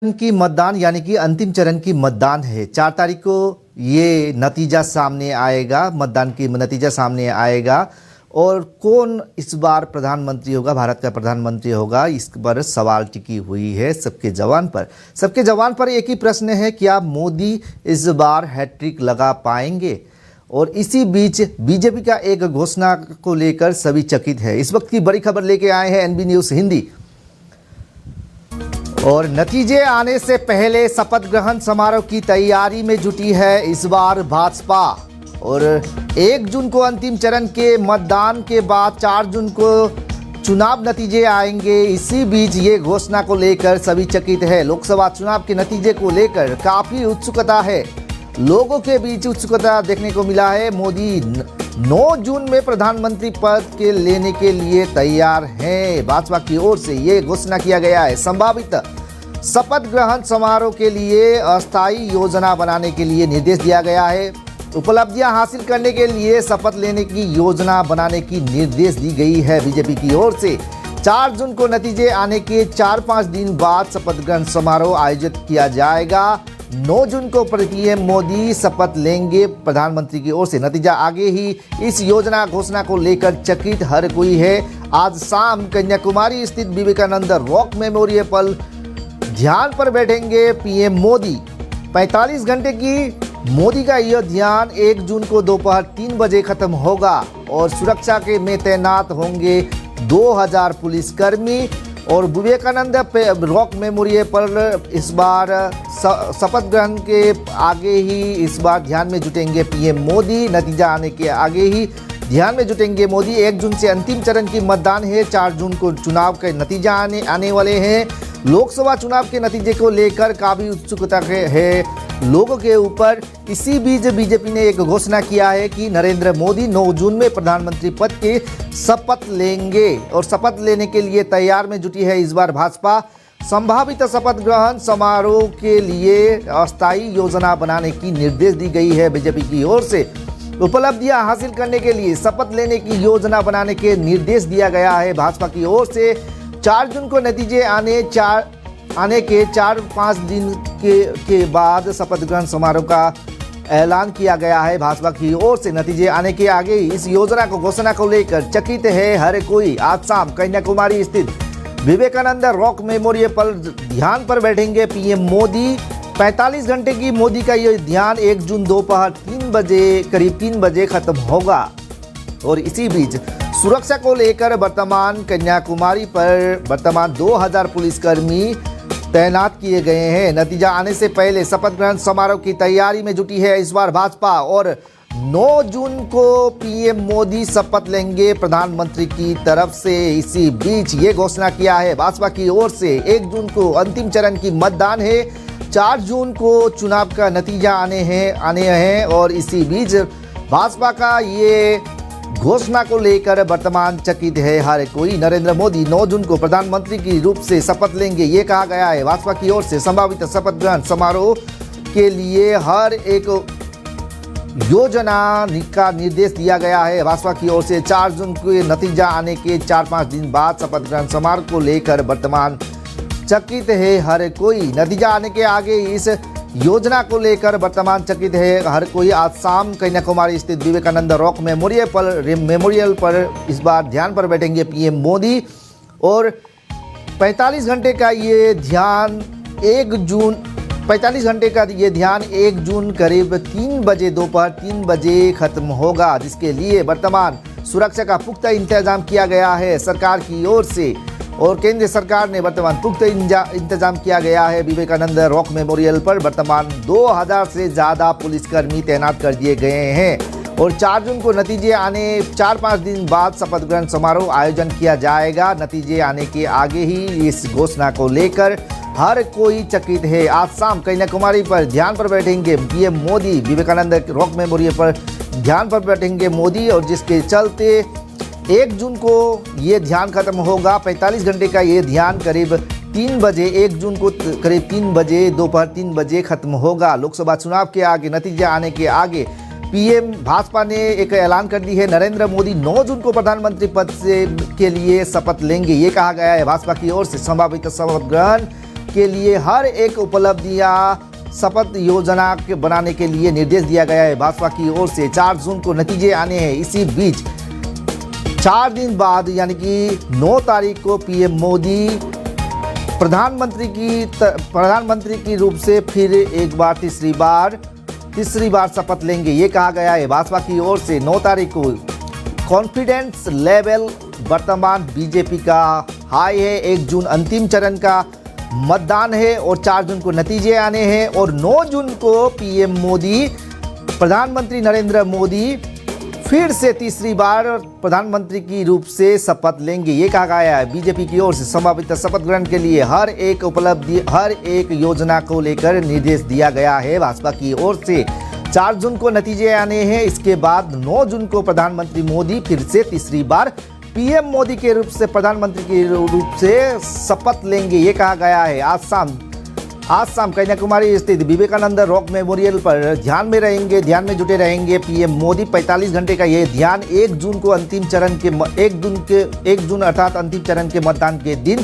की मतदान यानी कि अंतिम चरण की मतदान है। 4 तारीख को ये नतीजा सामने आएगा, मतदान की नतीजा सामने आएगा और कौन इस बार प्रधानमंत्री होगा, भारत का प्रधानमंत्री होगा, इस पर सवाल टिकी हुई है सबके जवान पर। सबके जवान पर एक ही प्रश्न है, क्या मोदी इस बार हैट्रिक लगा पाएंगे? और इसी बीच बीजेपी का एक घोषणा को लेकर सभी चकित है। इस वक्त की बड़ी खबर लेके आए हैं एनबी न्यूज़ हिंदी। और नतीजे आने से पहले शपथ ग्रहण समारोह की तैयारी में जुटी है इस बार भाजपा। और 1 जून को अंतिम चरण के मतदान के बाद 4 जून को चुनाव नतीजे आएंगे। इसी बीच ये घोषणा को लेकर सभी चकित है। लोकसभा चुनाव के नतीजे को लेकर काफी उत्सुकता है, लोगों के बीच उत्सुकता देखने को मिला है। मोदी 9 जून में प्रधानमंत्री पद के लेने के लिए तैयार हैं। भाजपा की ओर से ये घोषणा किया गया है। संभावित शपथ ग्रहण समारोह के लिए अस्थायी योजना बनाने के लिए निर्देश दिया गया है। उपलब्धियां हासिल करने के लिए शपथ लेने की योजना बनाने की निर्देश दी गई है बीजेपी की ओर से। 4 जून को नतीजे आने के 4-5 दिन बाद शपथ ग्रहण समारोह आयोजित किया जाएगा। 9 जून को पीएम मोदी शपथ लेंगे प्रधानमंत्री की ओर से। नतीजा आगे ही इस योजना घोषणा को लेकर चकित हर कोई है। आज शाम कन्याकुमारी स्थित विवेकानंद रॉक मेमोरियल पर ध्यान पर बैठेंगे पीएम मोदी। 45 घंटे की मोदी का यह ध्यान 1 जून को दोपहर 3 बजे खत्म होगा और सुरक्षा के में तैनात होंगे 2000 पुलिसकर्मी। और विवेकानंद रॉक मेमोरियल पर इस बार शपथ ग्रहण के आगे ही इस बार ध्यान में जुटेंगे पीएम मोदी। नतीजा आने के आगे ही ध्यान में जुटेंगे मोदी। 1 जून से अंतिम चरण की मतदान है। 4 जून को चुनाव के नतीजा आने वाले हैं। लोकसभा चुनाव के नतीजे को लेकर काफी उत्सुकता है लोगों के ऊपर। इसी बीच बीजेपी ने एक घोषणा किया है कि नरेंद्र मोदी 9 जून में प्रधानमंत्री पद के शपथ लेंगे और शपथ लेने के लिए तैयार में जुटी है इस बार भाजपा। संभावित शपथ ग्रहण समारोह के लिए अस्थायी योजना बनाने की निर्देश दी गई है बीजेपी की ओर से। उपलब्धियां हासिल करने के लिए शपथ लेने की योजना बनाने के निर्देश दिया गया है भाजपा की ओर से। 4 जून को नतीजे आने के 4-5 दिन के बाद शपथ ग्रहण समारोह का ऐलान किया गया है भाजपा की ओर से। नतीजे आने के आगे इस योजना को घोषणा को लेकर चकित है हर कोई। आज शाम कन्याकुमारी स्थित विवेकानंद रॉक मेमोरियल पर ध्यान पर बैठेंगे पीएम मोदी। 45 घंटे की मोदी का यह ध्यान 1 जून दोपहर 3 बजे करीब 3 बजे खत्म होगा। और इसी बीच सुरक्षा को लेकर वर्तमान कन्याकुमारी पर 2000 पुलिसकर्मी तैनात किए गए हैं। नतीजा आने से पहले शपथ ग्रहण समारोह की तैयारी में जुटी है इस बार भाजपा। और 9 जून को पीएम मोदी शपथ लेंगे प्रधानमंत्री की तरफ से। इसी बीच ये घोषणा किया है भाजपा की ओर से। 1 जून को अंतिम चरण की मतदान है। 4 जून को चुनाव का नतीजा आने हैं। और इसी बीच भाजपा का ये घोषणा को लेकर वर्तमान चकित है हर कोई। नरेंद्र मोदी 9 जून को प्रधानमंत्री के रूप से शपथ लेंगे, ये कहा गया है भाजपा की ओर से। संभावित शपथ ग्रहण समारोह के लिए हर एक योजना का निर्देश दिया गया है भाजपा की ओर से। 4 जून के नतीजा आने के 4-5 दिन बाद शपथ ग्रहण समारोह को लेकर वर्तमान चकित है हर कोई। नतीजा आने के आगे इस योजना को लेकर वर्तमान चकित है हर कोई। आज शाम कन्याकुमारी स्थित विवेकानंद रॉक मेमोरियल पर इस बार ध्यान पर बैठेंगे पीएम मोदी। और 45 घंटे का ये ध्यान 1 जून करीब 3 बजे दोपहर 3 बजे खत्म होगा, जिसके लिए वर्तमान सुरक्षा का पुख्ता इंतजाम किया गया है सरकार की ओर से। और केंद्र सरकार ने वर्तमान पुख्ता इंतजाम किया गया है। विवेकानंद रॉक मेमोरियल पर वर्तमान 2000 से ज़्यादा पुलिसकर्मी तैनात कर दिए गए हैं। और 4 जून को नतीजे आने 4-5 दिन बाद शपथ ग्रहण समारोह आयोजन किया जाएगा। नतीजे आने के आगे ही इस घोषणा को लेकर हर कोई चकित है। आज शाम कन्याकुमारी पर ध्यान पर बैठेंगे PM Modi. Vivekananda rock memorial पर ध्यान पर बैठेंगे मोदी। और जिसके चलते 1 जून को ये ध्यान खत्म होगा। 45 घंटे का ये ध्यान करीब 3 बजे 1 जून को करीब 3 बजे दोपहर 3 बजे खत्म होगा। लोकसभा चुनाव के आगे नतीजे आने के आगे पीएम भाजपा ने एक ऐलान कर दी है। नरेंद्र मोदी 9 जून को प्रधानमंत्री पद के लिए शपथ लेंगे, ये कहा गया है भाजपा की ओर से। संभावित शपथ ग्रहण के लिए हर एक उपलब्धियां शपथ योजना के बनाने के लिए निर्देश दिया गया है भाजपा की ओर से। 4 जून को नतीजे आने हैं। इसी बीच 4 दिन बाद यानी कि 9 तारीख को पीएम मोदी प्रधानमंत्री की रूप से फिर एक बार तीसरी बार शपथ लेंगे, ये कहा गया है भाजपा की ओर से। 9 तारीख को कॉन्फिडेंस लेवल वर्तमान बीजेपी का हाई है। 1 जून अंतिम चरण का मतदान है और 4 जून को नतीजे आने हैं और 9 जून को पीएम मोदी प्रधानमंत्री नरेंद्र मोदी फिर से तीसरी बार प्रधानमंत्री की रूप से शपथ लेंगे, ये कहा गया है बीजेपी की ओर से। संभावित शपथ ग्रहण के लिए हर एक उपलब्धि हर एक योजना को लेकर निर्देश दिया गया है भाजपा की ओर से। 4 जून को नतीजे आने हैं। इसके बाद 9 जून को प्रधानमंत्री मोदी फिर से तीसरी बार पीएम मोदी के रूप से प्रधानमंत्री के रूप से शपथ लेंगे, ये कहा गया है। आज शाम कन्याकुमारी स्थित विवेकानंद रॉक मेमोरियल पर ध्यान में जुटे रहेंगे पीएम मोदी। 45 घंटे का ये ध्यान 1 जून को अंतिम चरण के 1 जून अर्थात अंतिम चरण के मतदान के दिन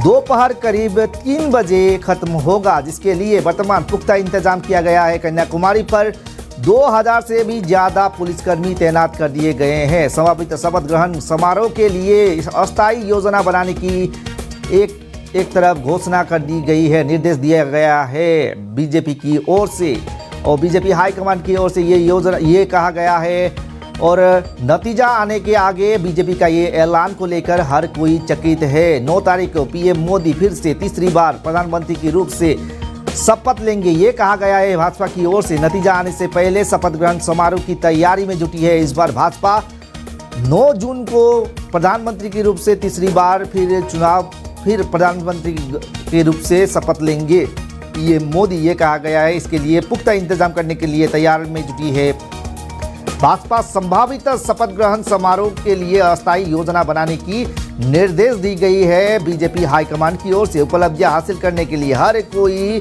दोपहर करीब 3 बजे खत्म होगा, जिसके लिए वर्तमान पुख्ता इंतजाम किया गया है। कन्याकुमारी पर 2000 से भी ज्यादा पुलिसकर्मी तैनात कर दिए गए हैं। संभावित शपथ ग्रहण समारोह के लिए अस्थायी योजना बनाने की एक तरफ घोषणा कर दी गई है, निर्देश दिया गया है बीजेपी की ओर से और बीजेपी हाईकमान की ओर से ये कहा गया है। और नतीजा आने के आगे बीजेपी का ये ऐलान को लेकर हर कोई चकित है। 9 तारीख को पीएम मोदी फिर से तीसरी बार प्रधानमंत्री के रूप से शपथ लेंगे, ये कहा गया है भाजपा की ओर से। नतीजा आने से पहले शपथ ग्रहण समारोह की तैयारी में जुटी है इस बार भाजपा। 9 जून को प्रधानमंत्री के रूप से तीसरी बार फिर प्रधानमंत्री के रूप से शपथ लेंगे पीएम मोदी, ये कहा गया है। इसके लिए पुख्ता इंतजाम करने के लिए तैयार में जुटी है भाजपा। संभावित शपथ ग्रहण समारोह के लिए अस्थायी योजना बनाने की निर्देश दी गई है बीजेपी हाईकमान की ओर से। उपलब्धियां हासिल करने के लिए हर कोई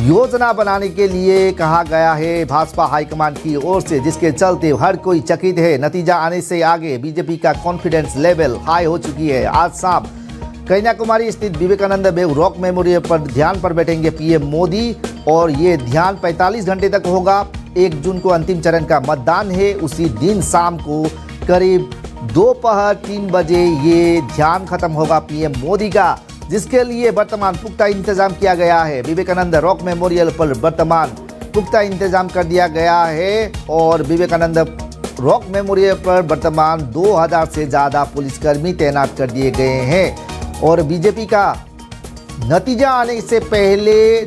योजना बनाने के लिए कहा गया है भाजपा हाईकमान की ओर से, जिसके चलते हर कोई चकित है। नतीजा आने से आगे बीजेपी का कॉन्फिडेंस लेवल हाई हो चुकी है। आज शाम कन्याकुमारी स्थित विवेकानंद रॉक मेमोरियल पर ध्यान पर बैठेंगे पीएम मोदी और ये ध्यान 45 घंटे तक होगा। 1 जून को अंतिम चरण का मतदान है। उसी दिन शाम को करीब दोपहर 3 बजे ये ध्यान खत्म होगा पीएम मोदी का, जिसके लिए वर्तमान पुख्ता इंतजाम किया गया है। विवेकानंद रॉक मेमोरियल पर वर्तमान पुख्ता इंतजाम कर दिया गया है और विवेकानंद रॉक मेमोरियल पर वर्तमान 2000 से ज़्यादा पुलिसकर्मी तैनात कर दिए गए हैं। और बीजेपी का नतीजा आने से पहले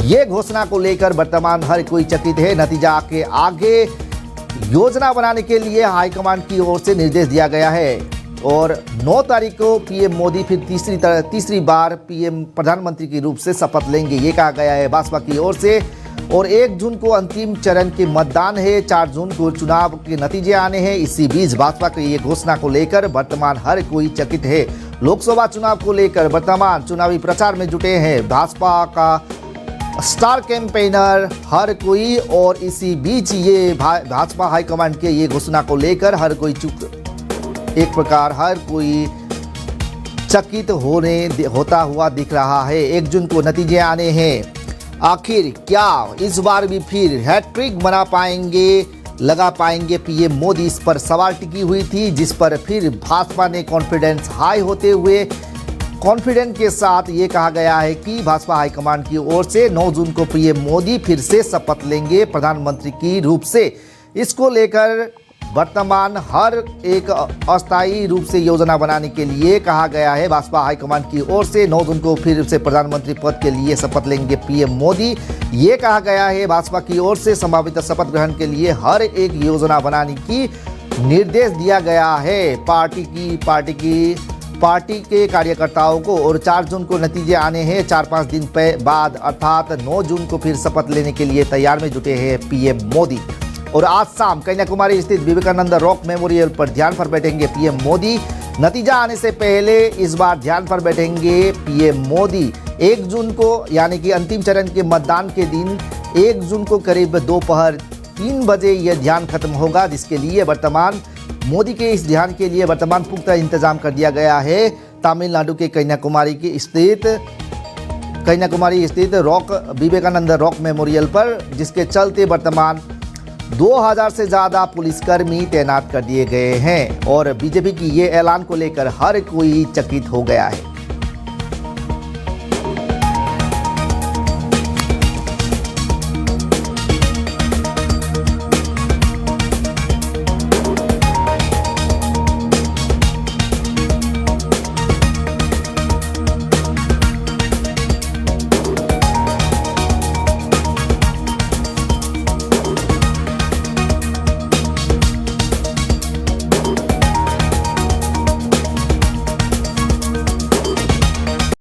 ये घोषणा को लेकर वर्तमान हर कोई चकित है। नतीजा के आगे योजना बनाने के लिए हाईकमान की ओर से निर्देश दिया गया है और 9 तारीख को पीएम मोदी फिर तीसरी बार पीएम प्रधानमंत्री के रूप से शपथ लेंगे, ये कहा गया है भाजपा की ओर से। और 1 जून को अंतिम चरण के मतदान है। 4 जून को चुनाव के नतीजे आने हैं। इसी बीच भाजपा की ये घोषणा को लेकर वर्तमान हर कोई चकित है। लोकसभा चुनाव को लेकर वर्तमान चुनावी प्रचार में जुटे हैं भाजपा का स्टार कैंपेनर हर कोई और इसी बीच ये भाजपा हाईकमांड के ये घोषणा को लेकर हर कोई एक प्रकार हर कोई चकित होता हुआ दिख रहा है। 1 जून को नतीजे आने हैं। आखिर क्या इस बार भी फिर हैट्रिक लगा पाएंगे पीएम मोदी, इस पर सवाल टिकी हुई थी, जिस पर फिर भाजपा ने कॉन्फिडेंस हाई होते हुए कॉन्फिडेंस के साथ ये कहा गया है कि भाजपा हाईकमान की ओर से 9 जून को पीएम मोदी फिर से शपथ लेंगे प्रधानमंत्री की रूप से। इसको लेकर वर्तमान हर एक अस्थायी रूप से योजना बनाने के लिए कहा गया है भाजपा हाईकमान की ओर से। 9 जून को फिर से प्रधानमंत्री पद के लिए शपथ लेंगे पीएम मोदी, ये कहा गया है भाजपा की ओर से। संभावित शपथ ग्रहण के लिए हर एक योजना बनाने की निर्देश दिया गया है पार्टी के कार्यकर्ताओं को। और 4 जून को नतीजे आने हैं। 4-5 दिन बाद अर्थात 9 जून को फिर शपथ लेने के लिए तैयार में जुटे हैं पीएम मोदी। और आज शाम कन्याकुमारी स्थित विवेकानंद रॉक मेमोरियल पर ध्यान पर बैठेंगे पीएम मोदी। नतीजा आने से पहले इस बार ध्यान पर बैठेंगे पीएम मोदी। 1 जून को यानी कि अंतिम चरण के मतदान के दिन 1 जून को करीब दोपहर 3 बजे यह ध्यान खत्म होगा, जिसके लिए वर्तमान मोदी के इस ध्यान के लिए वर्तमान पुख्ता इंतजाम कर दिया गया है। तमिलनाडु के कन्याकुमारी के स्थित कन्याकुमारी स्थित विवेकानंद रॉक मेमोरियल पर, जिसके चलते वर्तमान 2000 से ज़्यादा पुलिसकर्मी तैनात कर दिए गए हैं और बीजेपी की ये ऐलान को लेकर हर कोई चकित हो गया है।